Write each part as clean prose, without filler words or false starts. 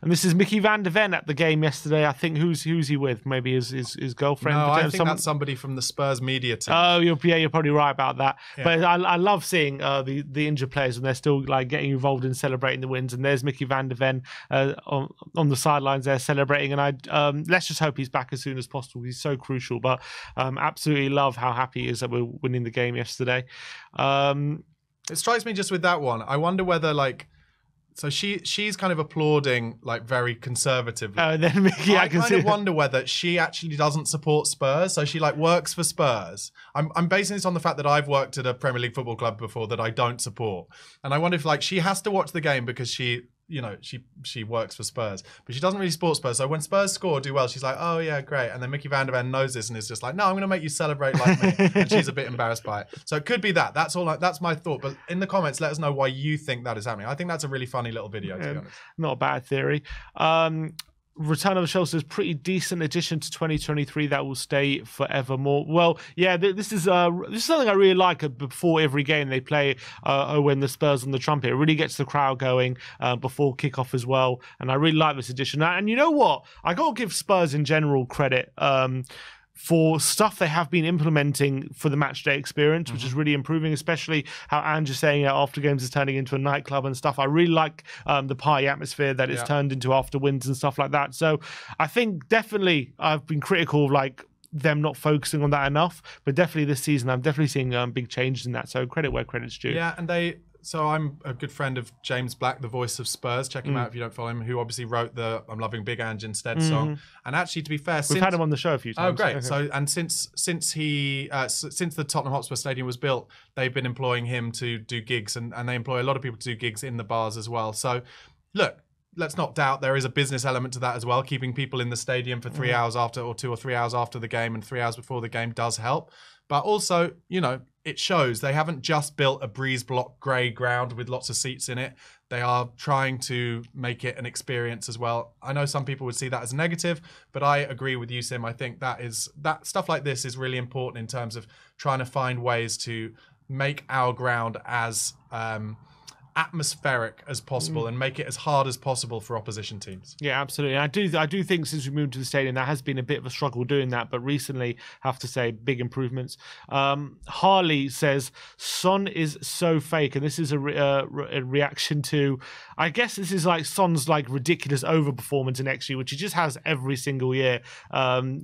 And this is Mickey van der Ven at the game yesterday. I think who's he with? Maybe his girlfriend. No, I think that's somebody from the Spurs media team. Oh, you're probably right about that. Yeah. But I love seeing the injured players when they're still like getting involved in celebrating the wins. And there's Mickey van der Ven on the sidelines there celebrating. And let's just hope he's back as soon as possible. He's so crucial. But absolutely love how happy he is that we're winning the game yesterday. It strikes me just with that one. I wonder whether so she's kind of applauding very conservatively. Oh, then Mickey, I kind of wonder whether she actually doesn't support Spurs, so she works for Spurs. I'm basing this on the fact that I've worked at a Premier League football club before that I don't support, and I wonder if she has to watch the game because she works for Spurs, but she doesn't really support Spurs. So when Spurs score or do well, she's like, oh yeah, great. And then Mickey van der Ven knows this and is just like, no, I'm going to make you celebrate like me. And she's a bit embarrassed by it. So it could be that. That's all. That's my thought. But in the comments, let us know why you think that is happening. I think that's a really funny little video, to be honest. Not a bad theory. Return of the Shells is a pretty decent addition to 2023 that will stay forevermore. Well, yeah, this is something I really like. Before every game they play when the Spurs on the trumpet, it really gets the crowd going before kickoff as well. And I really like this addition. And you know what? I got to give Spurs in general credit for stuff they have been implementing for the match day experience, which is really improving, especially how Ange's saying after games is turning into a nightclub and stuff. I really like the party atmosphere that it's turned into after wins and stuff like that. So I think definitely I've been critical of them not focusing on that enough, but definitely this season I'm definitely seeing big changes in that. So credit where credit's due. Yeah, and so I'm a good friend of James Black, the voice of Spurs. Check him out if you don't follow him, who obviously wrote the I'm Loving Big Ange Instead song. And actually, to be fair, we've had him on the show a few times. Oh, great. Okay. So, and since the Tottenham Hotspur Stadium was built, they've been employing him to do gigs, and they employ a lot of people to do gigs in the bars as well. So, look, let's not doubt there is a business element to that as well. Keeping people in the stadium for 3 hours after, or 2 or 3 hours after the game and 3 hours before the game does help. But also, it shows they haven't just built a breeze block grey ground with lots of seats in it. They are trying to make it an experience as well. I know some people would see that as a negative, but I agree with you, Sim. I think that stuff like this is really important in terms of trying to find ways to make our ground as atmospheric as possible and make it as hard as possible for opposition teams. Yeah, absolutely. I do think since we moved to the stadium, that has been a bit of a struggle doing that, but recently, I have to say, big improvements. Harley says, Son is so fake, and this is a reaction to, I guess this is Son's ridiculous overperformance in XG, which he just has every single year.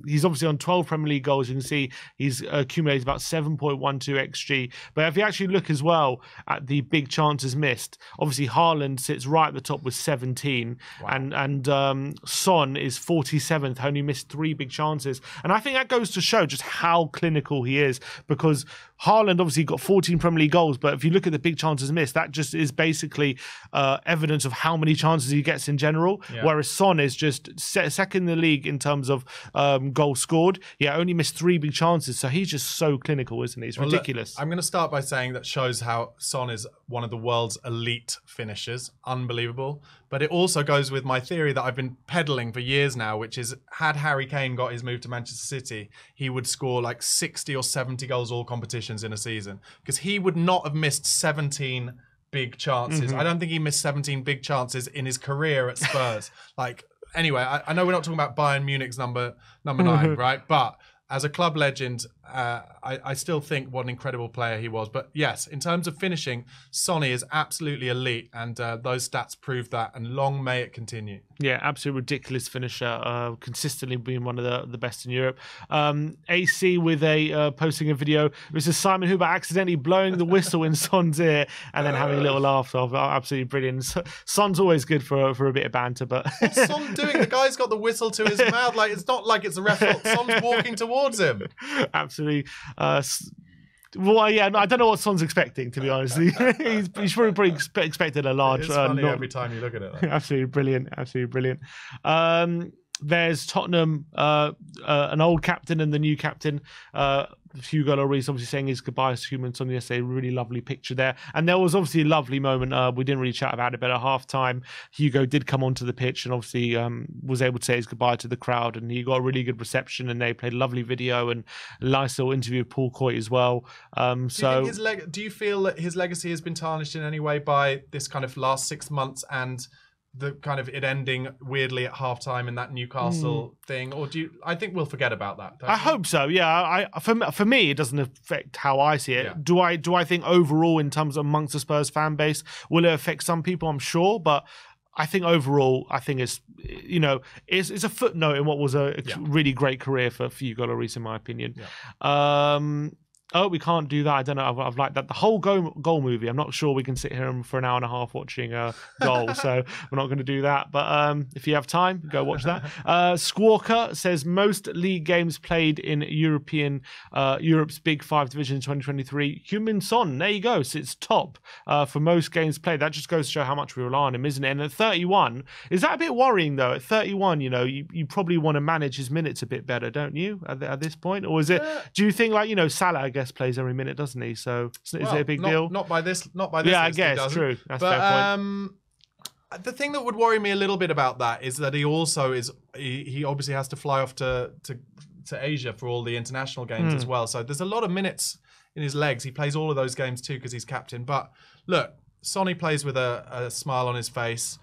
He's obviously on 12 Premier League goals. You can see he's accumulated about 7.12 XG. But if you actually look as well at the big chances missed, obviously Haaland sits right at the top with 17, wow. and Son is 47th, only missed 3 big chances. And I think that goes to show just how clinical he is, because Haaland obviously got 14 Premier League goals, but if you look at the big chances missed, that just is basically evidence of how many chances he gets in general, whereas Son is just second in the league in terms of goals scored. Yeah, only missed 3 big chances, so he's just so clinical, isn't he? It's ridiculous. Look, I'm going to start by saying that shows how Son is one of the world's elite finishers. Unbelievable. But it also goes with my theory that I've been peddling for years now, which is had Harry Kane got his move to Manchester City, he would score 60 or 70 goals all competitions in a season, because he would not have missed 17 big chances. I don't think he missed 17 big chances in his career at Spurs. Anyway, I know we're not talking about Bayern Munich's number 9, right? But as a club legend, I still think what an incredible player he was. But yes, in terms of finishing, Sonny is absolutely elite, and those stats prove that, and long may it continue. Yeah, absolutely ridiculous finisher, consistently being one of the best in Europe. AC with posting a video. This is Simon Huber accidentally blowing the whistle in Son's ear and then having a little laugh. So absolutely brilliant. Son's always good for a bit of banter, but what's Son doing? The guy's got the whistle to his mouth. It's not like it's a ref. Son's walking towards him. Absolutely. Well, yeah, I don't know what Son's expecting, to be honest. he's probably expected a large... It's funny every time you look at it. Absolutely brilliant. Absolutely brilliant. There's Tottenham, an old captain and the new captain. Hugo Lloris obviously saying his goodbyes to Human Son yesterday. Really lovely picture there. And there was obviously a lovely moment. We didn't really chat about it, but at half-time, Hugo did come onto the pitch and obviously was able to say his goodbye to the crowd, and he got a really good reception, and they played a lovely video and a nice little interview with Paul Coit as well. Do you feel that his legacy has been tarnished in any way by this kind of last 6 months and the kind of it ending weirdly at halftime in that Newcastle thing, or do you? I think we'll forget about that. I hope so. Yeah, for me, it doesn't affect how I see it. Yeah. Do I think overall, in terms of amongst the Spurs fan base, will it affect some people? I'm sure, but I think overall, I think it's it's a footnote in what was a really great career for Hugo Lloris, in my opinion. Yeah. Oh, we can't do that. I don't know. I've liked that. The whole goal movie, I'm not sure we can sit here for an hour and a half watching a goal, so we're not going to do that. But if you have time, go watch that. Squawker says most league games played in Europe's Big Five division in 2023. Heung-min Son, there you go, sits top for most games played. That just goes to show how much we rely on him, isn't it? And at 31, is that a bit worrying though? At 31, you probably want to manage his minutes a bit better, don't you? At this point, or is it? Do you think Salah, I guess, plays every minute, doesn't he? So is it a big deal? Not by this. Yeah, I guess true. That's a fair point. The thing that would worry me a little bit about that is that he also is. He obviously has to fly off to Asia for all the international games as well. So there's a lot of minutes in his legs. He plays all of those games too because he's captain. But look, Sonny plays with a smile on his face.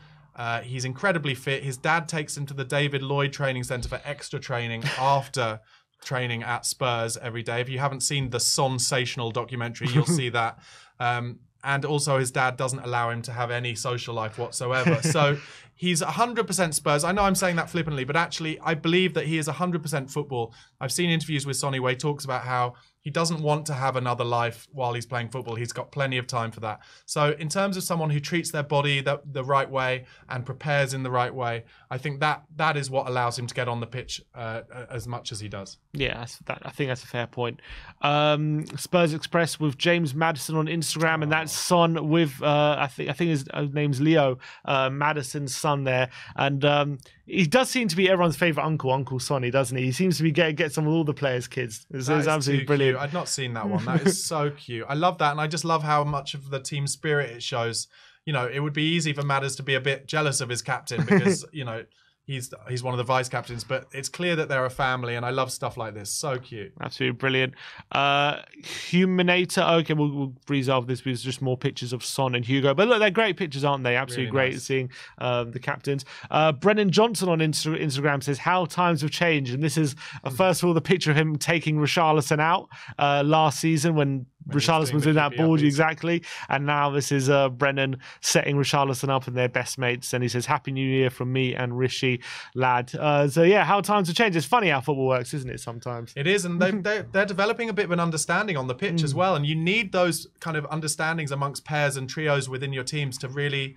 He's incredibly fit. His dad takes him to the David Lloyd Training Centre for extra training after training at Spurs every day. If you haven't seen the sensational documentary, you'll see that. And also his dad doesn't allow him to have any social life whatsoever. So he's 100% Spurs. I know I'm saying that flippantly, but actually I believe that he is 100% football. I've seen interviews with Sonny where he talks about how he doesn't want to have another life while he's playing football. He's got plenty of time for that. So in terms of someone who treats their body the right way and prepares in the right way, I think that is what allows him to get on the pitch as much as he does. Yeah, I think that's a fair point. Spurs Express with James Madison on Instagram, and that's Son with I think his name's Leo Madison's son there, and he does seem to be everyone's favourite Uncle Sonny, doesn't he? He seems to be get some of all the players' kids. It's absolutely brilliant. Cute. I've not seen that one. That is so cute. I love that, and I just love how much of the team spirit it shows. It would be easy for Madders to be a bit jealous of his captain because he's one of the vice captains, but it's clear that they're a family, and I love stuff like this. So cute. Absolutely brilliant. Huminator. Okay, we'll resolve this because just more pictures of Son and Hugo. But look, they're great pictures, aren't they? Absolutely really great nice. Seeing the captains. Brennan Johnson on Instagram says, how times have changed. And this is, first of all, the picture of him taking Richarlison out last season when Richarlison was in that ball, exactly. And now this is Brennan setting Richarlison up and their best mates. And he says, Happy New Year from me and Rishi, lad. So yeah, how times have changed. It's funny how football works, isn't it, sometimes? It is, and they're developing a bit of an understanding on the pitch as well. And you need those kind of understandings amongst pairs and trios within your teams to really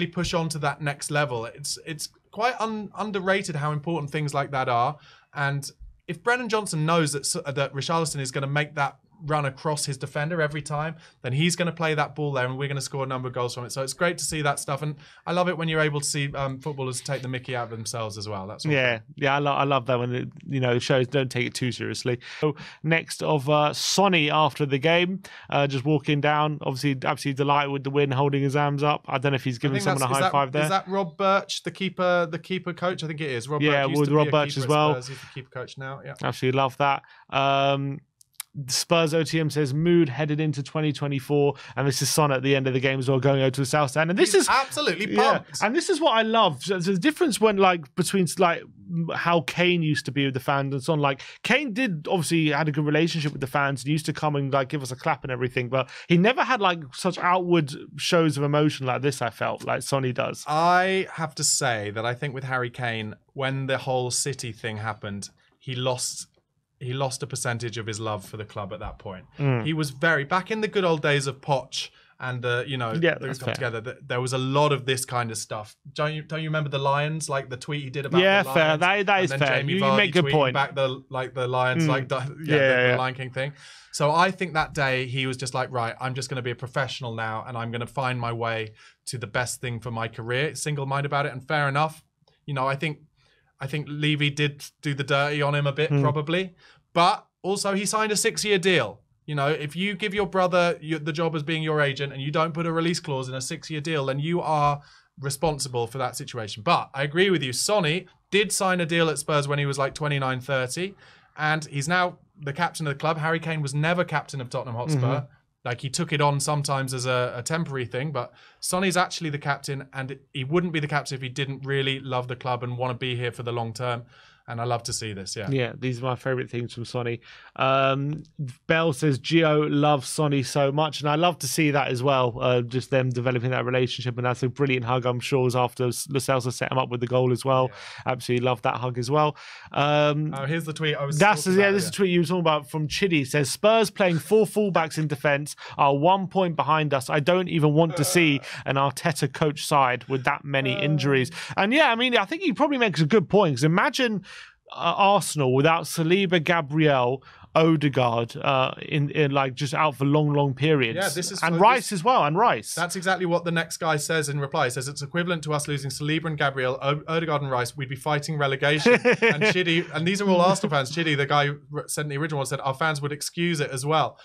push on to that next level. It's quite underrated how important things like that are. And if Brennan Johnson knows that Richarlison is going to make that run across his defender every time, then he's going to play that ball there and we're going to score a number of goals from it. So it's great to see that stuff, and I love it when you're able to see footballers take the mickey out of themselves as well. That's I love that when the shows don't take it too seriously. So next of Sonny after the game, just walking down, obviously absolutely delighted with the win, holding his arms up. I don't know if he's giving someone a high five there. Is that Rob Birch, the keeper coach? I think it is. Rob Birch with Rob Birch as well. He's the keeper coach now. Yeah, absolutely love that. Spurs OTM says mood headed into 2024, and this is Son at the end of the game as well, going over to the South Stand, and this is absolutely pumped. Yeah, and this is what I love. There's a difference when between how Kane used to be with the fans and Son. Kane did obviously had a good relationship with the fans and used to come and give us a clap and everything, but he never had such outward shows of emotion like this. I felt like Sonny does. I have to say that I think with Harry Kane, when the whole City thing happened, he lost a percentage of his love for the club at that point. He was back in the good old days of Poch and they got together. There was a lot of this kind of stuff. Don't you remember the Lions? Like the tweet he did about the Lions? Fair. That is fair. Jamie you Vardy make a good point. Back the Lions, the Lion King thing. So I think that day he was just like, right, I'm just going to be a professional now, and I'm going to find my way to the best thing for my career. Single-minded about it, and fair enough. I think Levy did do the dirty on him a bit, probably. But also, he signed a 6-year deal. If you give your brother the job as being your agent and you don't put a release clause in a 6-year deal, then you are responsible for that situation. But I agree with you. Sonny did sign a deal at Spurs when he was 29, 30. And he's now the captain of the club. Harry Kane was never captain of Tottenham Hotspur. Like, he took it on sometimes as a temporary thing, but Sonny's actually the captain, and he wouldn't be the captain if he didn't really love the club and want to be here for the long term. And I love to see this, yeah. Yeah, these are my favourite things from Sonny. Bell says, Gio loves Sonny so much, and I love to see that as well, just them developing that relationship, and that's a brilliant hug, I'm sure, was after Lo Celso set him up with the goal as well. Yeah. Absolutely love that hug as well. Here's the tweet I was this is the tweet you were talking about from Chidi. It says, Spurs playing 4 fullbacks in defence are 1 point behind us. I don't even want to see an Arteta coach side with that many injuries. And yeah, I mean, I think he probably makes a good point, because imagine Arsenal without Saliba, Gabriel, Odegaard in like just out for long periods. Yeah, this is, and Rice as well, and Rice. That's exactly what the next guy says in reply. He says it's equivalent to us losing Saliba and Gabriel, Odegaard and Rice. We'd be fighting relegation. And Chidi, and these are all Arsenal fans. Chidi, the guy who sent the original one, said our fans would excuse it as well.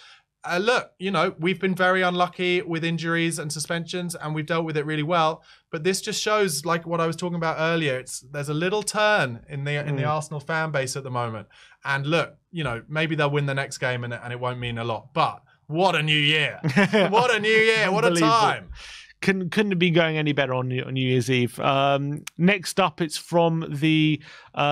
Look, you know, we've been very unlucky with injuries and suspensions, and we've dealt with it really well. But this just shows, like what I was talking about earlier, there's a little turn in the Arsenal fan base at the moment. And look, you know, maybe they'll win the next game and it won't mean a lot. But what a new year! What a new year! What a time! Couldn't be going any better on New Year's Eve. Next up, it's from the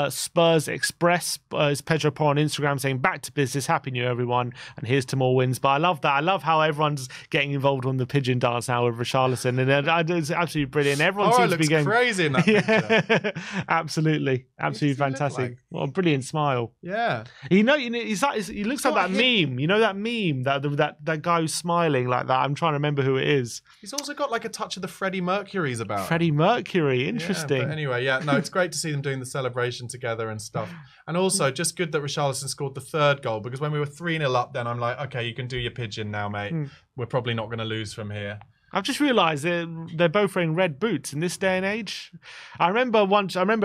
Spurs Express. It's Pedro Por on Instagram saying, back to business, happy new year everyone, and here's to more wins. But I love that. I love how everyone's getting involved on the pigeon dance now with Richarlison, and it's absolutely brilliant. Everyone seems to be going crazy in that picture. Absolutely fantastic. Like? What a brilliant smile. Yeah, he looks like that meme. You know that meme, that guy who's smiling like that. I'm trying to remember who it is. He's also got like a touch of the Freddie Mercury's about. Freddie Mercury, interesting. Yeah, but anyway, yeah, no, it's great to see them doing the celebration together and stuff. And also, just good that Richarlison scored the 3rd goal, because when we were 3-0 up, then I'm like, okay, you can do your pigeon now, mate. We're probably not going to lose from here. I've just realised they're both wearing red boots in this day and age. I remember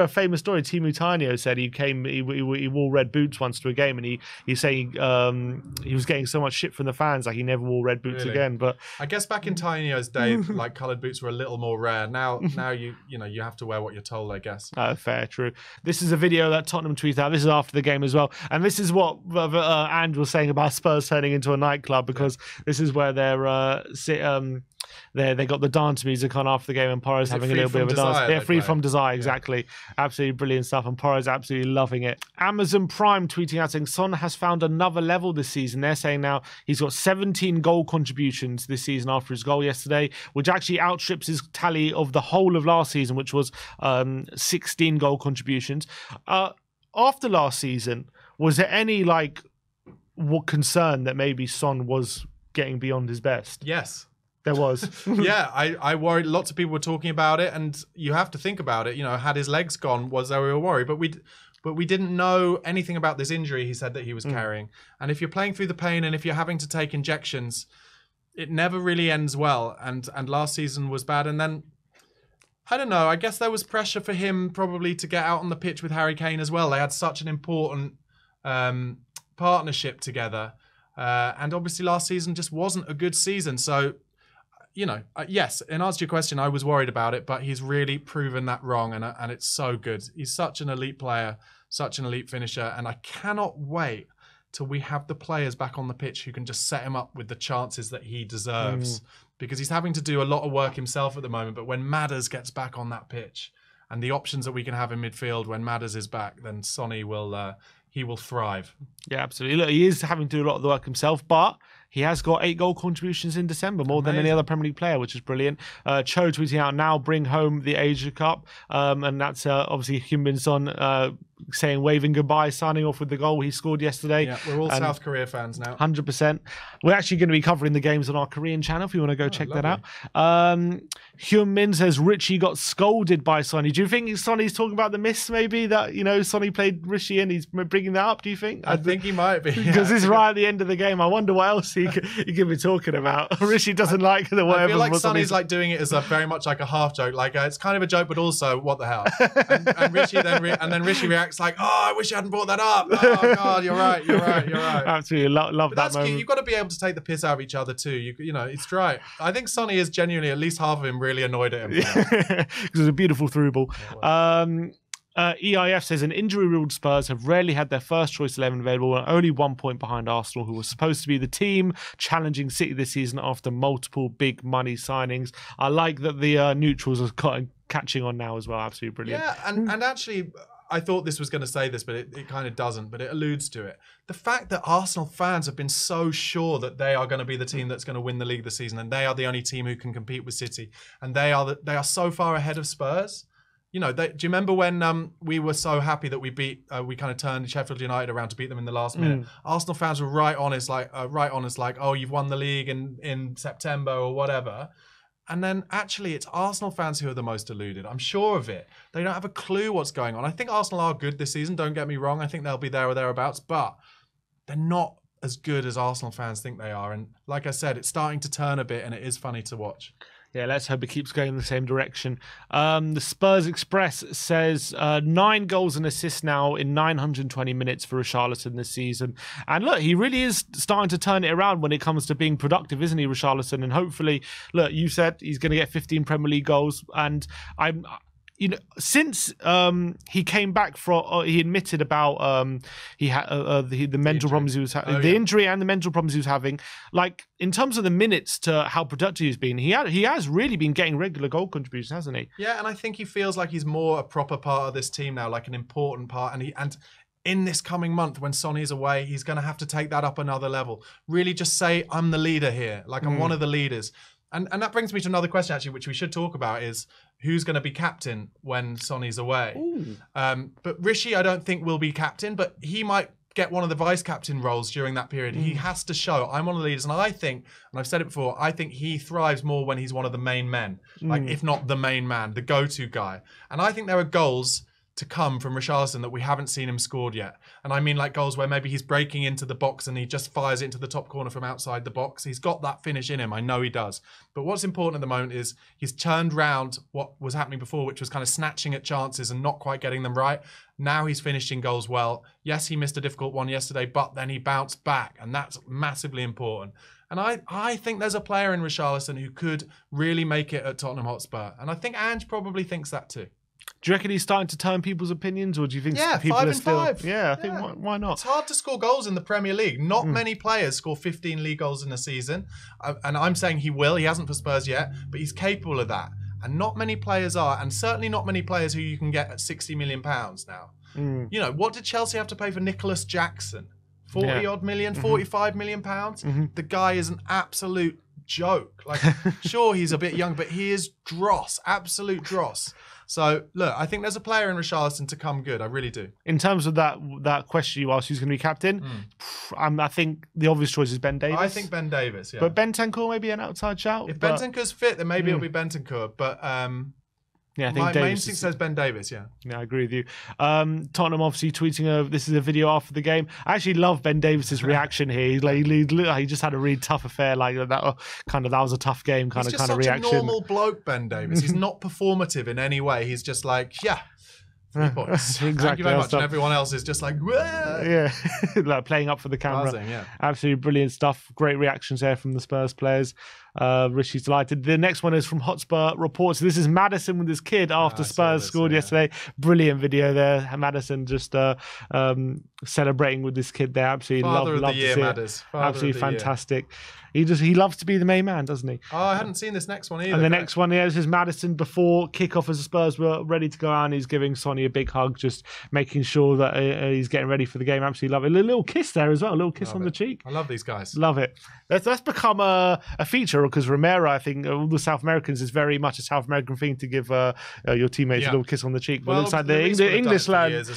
a famous story. Timu Tainio said he wore red boots once to a game, and he's saying he was getting so much shit from the fans, like he never wore red boots again. But I guess back in Tainio's day, like coloured boots were a little more rare. Now you have to wear what you're told, I guess. Fair, true. This is a video that Tottenham tweeted out. This is after the game as well, and this is what And was saying about Spurs turning into a nightclub, because this is where they got the dance music on after the game, and Porro's having a little bit of a dance. Yeah, Free From Desire, exactly. Yeah. Absolutely brilliant stuff, and Porro's absolutely loving it. Amazon Prime tweeting out saying Son has found another level this season. They're saying now he's got 17 goal contributions this season after his goal yesterday, which actually outstrips his tally of the whole of last season, which was 16 goal contributions. After last season, was there any concern that maybe Son was getting beyond his best? Yes. There was. Yeah, I worried. Lots of people were talking about it, and you have to think about it. You know, had his legs gone, was there we were worried, but we didn't know anything about this injury he said that he was carrying. And if you're playing through the pain, and if you're having to take injections, it never really ends well. And last season was bad. And then I don't know. I guess there was pressure for him probably to get out on the pitch with Harry Kane as well. They had such an important partnership together, and obviously last season just wasn't a good season. So, you know, yes, in answer to your question, I was worried about it, but he's really proven that wrong, and it's so good. He's such an elite player, such an elite finisher, and I cannot wait till we have the players back on the pitch who can just set him up with the chances that he deserves, because he's having to do a lot of work himself at the moment. But when Madders gets back on that pitch, and the options that we can have in midfield when Madders is back, then Sonny will thrive. Yeah, absolutely. Look, he is having to do a lot of the work himself, but he has got 8 goal contributions in December, more than any other Premier League player, which is brilliant. Cho tweeting out, now bring home the Asia Cup. And that's obviously Heung-min Son saying waving goodbye, signing off with the goal he scored yesterday. Yeah, we're all South Korea fans now. 100%. We're actually going to be covering the games on our Korean channel if you want to go check that out. Hyun-min says Richie got scolded by Sonny. Do you think Sonny's talking about the miss, maybe, that, you know, Sonny played Richie and he's bringing that up, do you think? I think he might be. Because this is right at the end of the game. I wonder what else he could be talking about. Richie doesn't like the whatever. I feel like Sonny's like doing it as very much like a half joke. Like, it's kind of a joke, but also, what the hell? And Richie then Richie reacts like, oh, I wish you hadn't brought that up. Oh, God, you're right. Absolutely. Love that moment. Cute. You've got to be able to take the piss out of each other too. You know, it's right. I think Sonny is genuinely, at least half of him, really annoyed at him. Because it was a beautiful through ball. EIF says an injury-ruled Spurs have rarely had their first choice 11 available and only 1 point behind Arsenal, who was supposed to be the team challenging City this season after multiple big money signings. I like that the neutrals are catching on now as well. Absolutely brilliant. Yeah, and actually, I thought this was going to say this, but it kind of doesn't, but it alludes to it. The fact that Arsenal fans have been so sure that they are going to be the team that's going to win the league this season, and they are the only team who can compete with City, and they are so far ahead of Spurs. You know, do you remember when we were so happy that we kind of turned Sheffield United around to beat them in the last minute? Arsenal fans were right honest, like, oh, you've won the league in September or whatever. And then actually it's Arsenal fans who are the most deluded. I'm sure of it. They don't have a clue what's going on. I think Arsenal are good this season, don't get me wrong. I think they'll be there or thereabouts, but they're not as good as Arsenal fans think they are. And like I said, it's starting to turn a bit and it is funny to watch. Yeah, let's hope it keeps going in the same direction. The Spurs Express says 9 goals and assists now in 920 minutes for Richarlison this season. And look, he really is starting to turn it around when it comes to being productive, isn't he, Richarlison? And hopefully, look, you said he's going to get 15 Premier League goals. And since he came back from, he admitted about he had the mental problems he was having, the injury and the mental problems he was having. Like in terms of the minutes to how productive he's been, he has really been getting regular goal contributions, hasn't he? Yeah, and I think he feels like he's more a proper part of this team now, like an important part. And in this coming month, when Sonny's away, he's going to have to take that up another level. Really, just say I'm the leader here, like I'm one of the leaders. And that brings me to another question, actually, which we should talk about, is who's going to be captain when Sonny's away. But Rishi, I don't think will be captain, but he might get one of the vice-captain roles during that period. He has to show, I'm one of the leaders, and I think, and I've said it before, I think he thrives more when he's one of the main men, like if not the main man, the go-to guy. And I think there are goals to come from Richarlison that we haven't seen him scored yet. And I mean like goals where maybe he's breaking into the box and he just fires it into the top corner from outside the box. He's got that finish in him. I know he does. But what's important at the moment is he's turned round what was happening before, which was kind of snatching at chances and not quite getting them right. Now he's finishing goals well. Yes, he missed a difficult one yesterday, but then he bounced back, and that's massively important. And I think there's a player in Richarlison who could really make it at Tottenham Hotspur. And I think Ange probably thinks that too. Do you reckon he's starting to turn people's opinions, or do you think people 5 are and still? 5. Yeah, I think why not? It's hard to score goals in the Premier League. Not many players score 15 league goals in a season, and I'm saying he will. He hasn't for Spurs yet, but he's capable of that. And not many players are, and certainly not many players who you can get at £60 million now. You know, what did Chelsea have to pay for Nicholas Jackson? 40-odd million, 45 million pounds. The guy is an absolute joke. Like, sure, he's a bit young, but he is dross, absolute dross. So, look, I think there's a player in Richarlison to come good. I really do. In terms of that question you asked, who's going to be captain? I think the obvious choice is Ben Davies. I think Ben Davies, yeah. But Bentancur may be an outside shout. If Bentancur's fit, then maybe it'll be Bentancur. But yeah, I think my Davies instinct says Ben Davies, yeah. Yeah, I agree with you. Tottenham obviously tweeting this is a video after the game. I actually love Ben Davies's reaction here. He just had a really tough affair like that. That was a tough game kind of reaction. He's just such a normal bloke, Ben Davies. He's not performative in any way. He's just like, yeah. 3 points. Exactly. Thank you very much. And everyone else is just like, wah! Yeah, like playing up for the camera. Buzzing, yeah. Absolutely brilliant stuff. Great reactions there from the Spurs players. Richie's delighted. The next one is from Hotspur Reports. This is Maddison with his kid after Spurs scored yesterday. Brilliant video there. Maddison just celebrating with this kid there. Absolutely Father love of the year, to see Maddis. Absolutely fantastic. He loves to be the main man, doesn't he? Oh, I hadn't seen this next one either. And the next one, this is Maddison before kickoff as the Spurs were ready to go out. He's giving Sonny a big hug, just making sure that he's getting ready for the game. Absolutely love it. A little kiss there as well, a little kiss on the cheek. I love these guys. Love it. That's become a feature because Romero, I think, all the South Americans is very much a South American thing to give your teammates a little kiss on the cheek. But it looks like the English lads,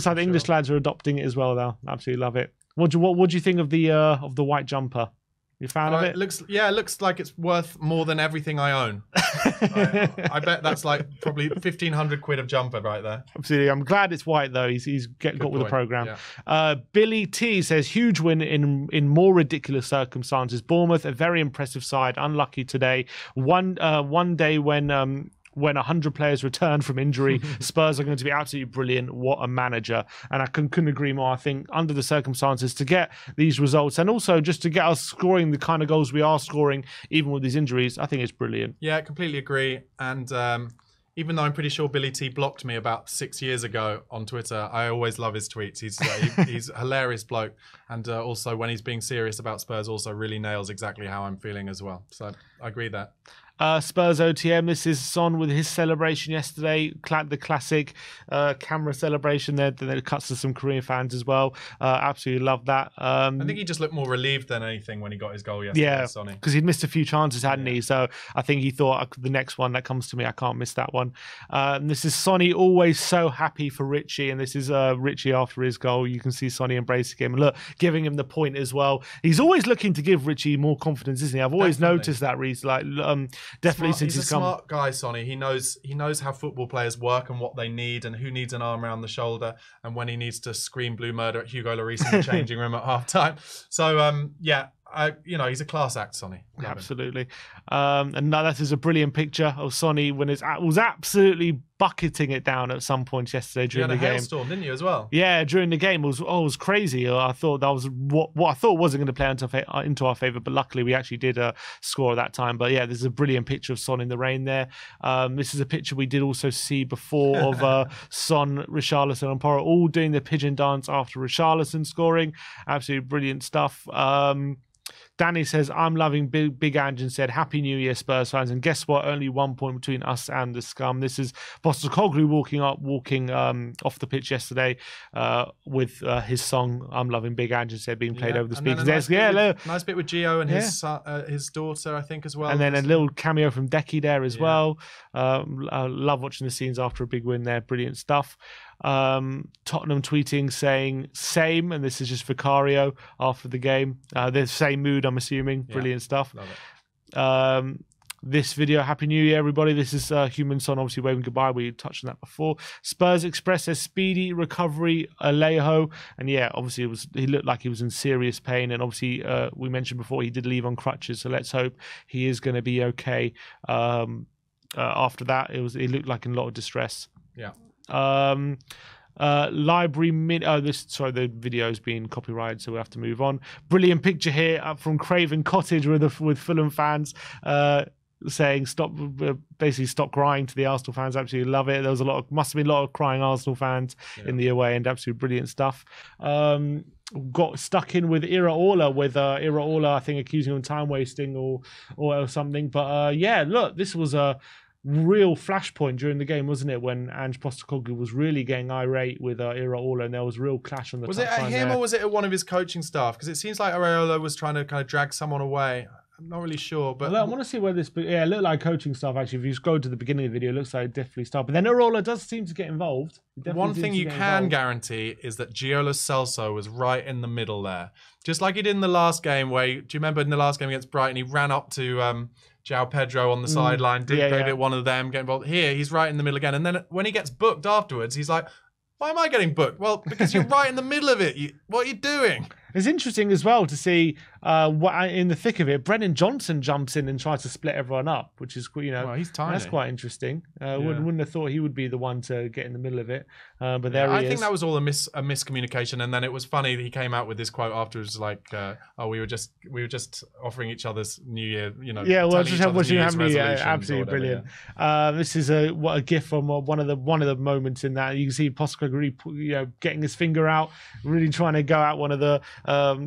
English lads are adopting it as well now. Absolutely love it. What do you think of the white jumper? You a fan of it? It looks like it's worth more than everything I own. I bet that's like probably 1,500 quid of jumper right there. Absolutely. I'm glad it's white though. He's got with the programme. Yeah. Billy T says, huge win in more ridiculous circumstances. Bournemouth, a very impressive side. Unlucky today. One day when 100 players return from injury, Spurs are going to be absolutely brilliant. What a manager. And I couldn't agree more. I think under the circumstances to get these results and also just to get us scoring the kind of goals we are scoring, even with these injuries, I think it's brilliant. Yeah, completely agree. And even though I'm pretty sure Billy T blocked me about 6 years ago on Twitter, I always love his tweets. He's a hilarious bloke, and also when he's being serious about Spurs, also really nails exactly how I'm feeling as well. So I agree there. Spurs OTM, this is Son with his celebration yesterday, the classic camera celebration there. Then it cuts to some Korean fans as well. Absolutely love that. I think he just looked more relieved than anything when he got his goal yesterday, Sonny. Because he'd missed a few chances, hadn't he? So I think he thought, the next one that comes to me, I can't miss that one. This is Sonny, always so happy for Richie, and this is Richie after his goal. You can see Sonny embracing him, and look, giving him the point as well. He's always looking to give Richie more confidence, isn't he? I've always noticed that, Reece. Definitely since he's a smart guy, Sonny. He knows how football players work and what they need, and who needs an arm around the shoulder, and when he needs to scream blue murder at Hugo Lloris in the changing room at half time. So he's a class act, Sonny. Absolutely. And now that is a brilliant picture of Sonny when it was absolutely bucketing it down at some points yesterday during the game. You had a hailstorm, didn't you, as well? Yeah, during the game it was crazy. I thought that was what I thought wasn't going to play into our favour, but luckily we actually did score at that time. But yeah, there's a brilliant picture of Son in the rain there. This is a picture we did also see before of Son, Richarlison and Porro all doing the pigeon dance after Richarlison scoring. Absolutely brilliant stuff. Danny says, I'm loving Big Ange and said, Happy New Year, Spurs fans. And guess what? Only 1 point between us and the scum. This is Postecoglou walking off the pitch yesterday with his song, I'm loving Big Ange and said, being played over the speakers. Nice bit with Gio and his daughter, I think, as well. And then a little cameo from Decky there as well. I love watching the scenes after a big win there. Brilliant stuff. Tottenham tweeting saying same, and this is just Vicario after the game. The same mood, I'm assuming. Brilliant stuff. Love it. This video, Happy New Year, everybody. This is Human Son obviously waving goodbye. We touched on that before. Spurs Express says speedy recovery, Alejo. And yeah, obviously he looked like he was in serious pain. And obviously we mentioned before he did leave on crutches. So let's hope he is going to be okay. After that, he looked like in a lot of distress. Yeah. Library the video's been copyrighted, so we have to move on. Brilliant picture here from Craven Cottage with Fulham fans saying stop crying to the Arsenal fans. Absolutely love it. There was must have been a lot of crying Arsenal fans in the away end. Absolutely brilliant stuff. Got stuck in with Iraola I think accusing him of time wasting or something, but look, this was a real flashpoint during the game, wasn't it, when Ange Postecoglou was really getting irate with Iraola, and there was a real clash on the Was it at him or was it at one of his coaching staff? Because it seems like Iraola was trying to kind of drag someone away. I'm not really sure, but I want to see where this. Yeah, it looked like coaching staff actually. If you go to the beginning of the video, it looks like it definitely started. But then Iraola does seem to get involved. One thing you can guarantee is that Gio Lo Celso was right in the middle there, just like he did in the last game. Do you remember in the last game against Brighton, he ran up to João Pedro on the sideline, did one of them get involved. Here, he's right in the middle again, and then when he gets booked afterwards, he's like, "Why am I getting booked?" Well, because you're right in the middle of it. What are you doing? It's interesting as well to see in the thick of it, Brennan Johnson jumps in and tries to split everyone up, which is, he's tiny. That's quite interesting. Wouldn't have thought he would be the one to get in the middle of it. But I think that was all a miscommunication, and then it was funny that he came out with this quote afterwards, like, we were just offering each other's New Year, absolutely brilliant. This is a gif from one of the moments in that. You can see Postecoglou, getting his finger out, really trying to go at one of the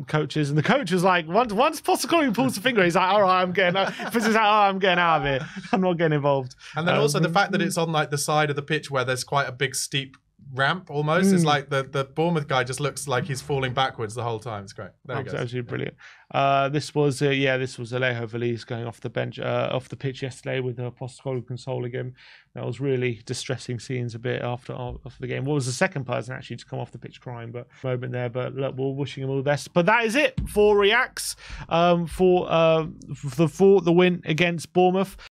coaches, and the coach was like, once Postecoglou pulls the finger, he's like, all right, I'm getting out of here. I'm not getting involved. And then also the fact that it's on like the side of the pitch where there's quite a big steep ramp almost. It's like the Bournemouth guy just looks like he's falling backwards the whole time. It's great. Absolutely brilliant. This was Alejo Valise going off the bench, off the pitch yesterday with Postecoglou consoling him. That was really distressing scenes a bit after the game. What was the second person actually to come off the pitch crying, but moment there. But look, we're wishing him all the best. But that is it for Reacts for the win against Bournemouth.